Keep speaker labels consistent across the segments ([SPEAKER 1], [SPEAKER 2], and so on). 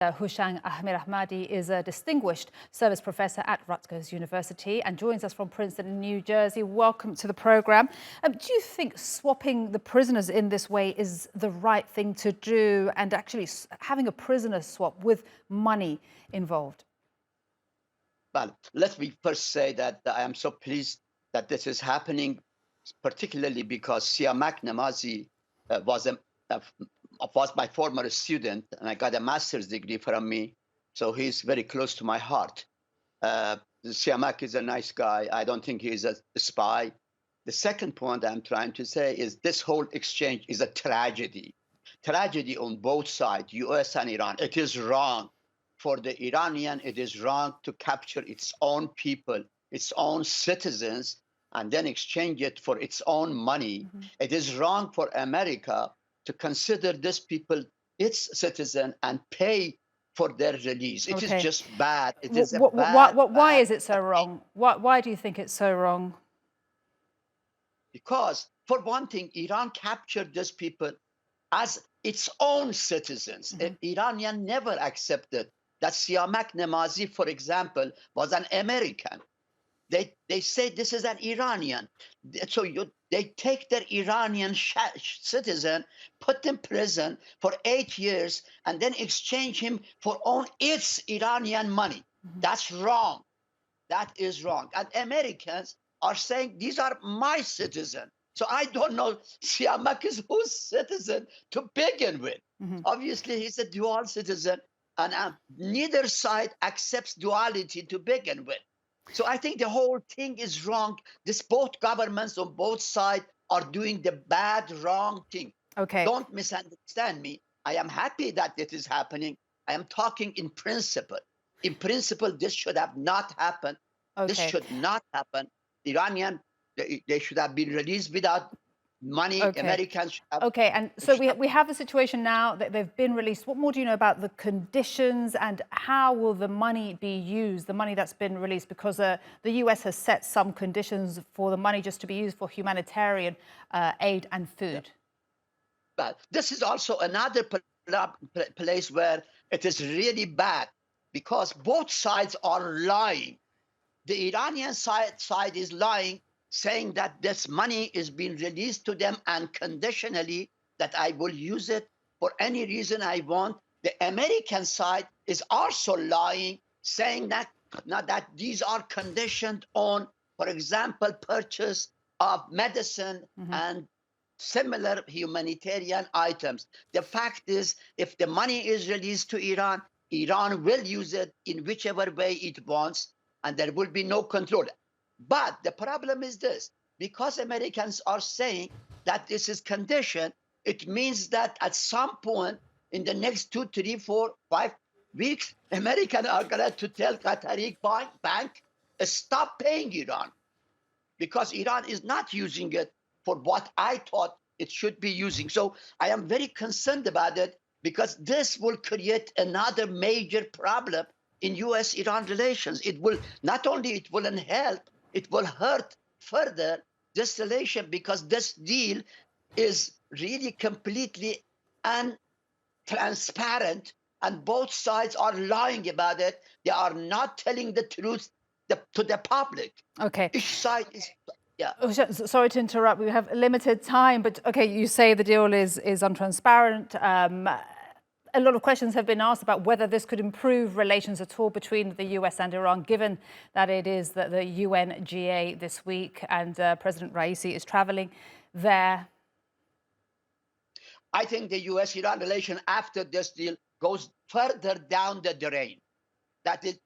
[SPEAKER 1] Hooshang Amirahmadi is a distinguished service professor at Rutgers University and joins us from Princeton, New Jersey. Welcome to the programme. Do you think swapping the prisoners in this way is the right thing to do, and actually having a prisoner swap with money involved?
[SPEAKER 2] Well, let me first say that I am so pleased that this is happening, particularly because Siamak Namazi uh, was my former student, and I got a master's degree from me. So he's very close to my heart. Siamak is a nice guy. I don't think he is a spy. The second point I'm trying to say is this whole exchange is a tragedy. Tragedy on both sides, US and Iran. It is wrong. For the Iranian, it is wrong to capture its own people, its own citizens, and then exchange it for its own money. It is wrong for America to consider these people its citizen and pay for their release. It is
[SPEAKER 1] Okay.
[SPEAKER 2] just bad. It is a bad,
[SPEAKER 1] Why
[SPEAKER 2] bad
[SPEAKER 1] is it so wrong? Why do you think it's so wrong?
[SPEAKER 2] because, for one thing, Iran captured these people as its own citizens. Iranian never accepted that Siamak Namazi, for example, was an American. They say this is an Iranian. So they take their Iranian citizen, put in prison for 8 years, and then exchange him for its Iranian money. That's wrong. That is wrong. And Americans are saying, these are my citizens. So I don't know Siamak is whose citizen to begin with. Obviously, he's a dual citizen, and neither side accepts duality to begin with. So I think the whole thing is wrong. Both governments on both sides are doing the bad, wrong thing.
[SPEAKER 1] Okay.
[SPEAKER 2] Don't misunderstand me. I am happy that it is happening. I am talking in principle. In principle, this should have not happened. This
[SPEAKER 1] Okay.
[SPEAKER 2] should not happen. Iranian, they should have been released without money.
[SPEAKER 1] Okay.
[SPEAKER 2] Americans should have.
[SPEAKER 1] Okay, and so we have the situation now that they've been released. What more do you know about the conditions, and how will the money be used, the money that's been released? Because the US has set some conditions for the money just to be used for humanitarian aid and food.
[SPEAKER 2] But this is also another place where it is really bad, because both sides are lying. The Iranian side is lying, saying that this money is being released to them unconditionally, that I will use it for any reason I want. The American side is also lying, saying that these are conditioned on, for example, purchase of medicine and similar humanitarian items. The fact is, if the money is released to Iran, Iran will use it in whichever way it wants, and there will be no control. But the problem is this: because Americans are saying that this is conditioned, it means that at some point in the next 2, 3, 4, 5 weeks, Americans are going to tell Qatari bank, stop paying Iran, because Iran is not using it for what I thought it should be using. So I am very concerned about it, because this will create another major problem in US-Iran relations. It will not only it wouldn't help, it will hurt further this relation, because this deal is really completely untransparent, and both sides are lying about it. They are not telling the truth to the public.
[SPEAKER 1] Okay.
[SPEAKER 2] Each side is. Yeah.
[SPEAKER 1] Sorry to interrupt. We have limited time, but okay, you say the deal is untransparent. A lot of questions have been asked about whether this could improve relations at all between the US and Iran, given that it is the UNGA this week and President Raisi is traveling there.
[SPEAKER 2] I think the US-Iran relation after this deal goes further down the drain.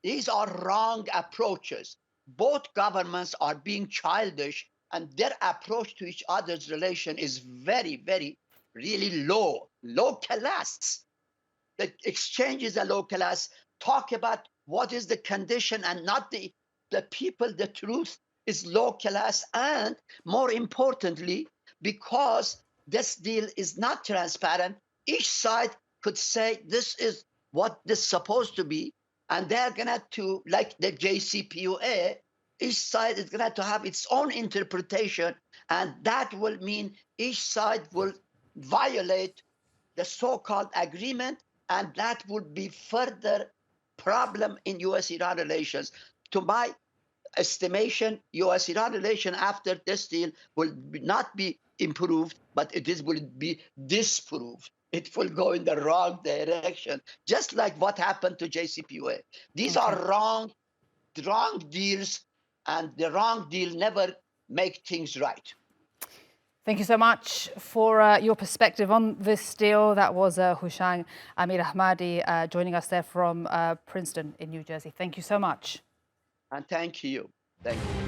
[SPEAKER 2] These are wrong approaches. Both governments are being childish, and their approach to each other's relation is very, very, really low class. The exchange is a low class. Talk about what is the condition and not the people. The truth is low class, and more importantly, because this deal is not transparent, each side could say this is what this is supposed to be, and they're gonna to, like the JCPOA, each side is gonna to have its own interpretation, and that will mean each side will violate the so-called agreement And that would be further problem in U.S.-Iran relations. To my estimation, U.S.-Iran relation after this deal not be improved, but will be disproved. It will go in the wrong direction, just like what happened to JCPOA. These are wrong deals, and the wrong deal never make things right.
[SPEAKER 1] Thank you so much for your perspective on this deal. That was Hooshang Amirahmadi joining us there from Princeton in New Jersey. Thank you so much.
[SPEAKER 2] And thank you. Thank you.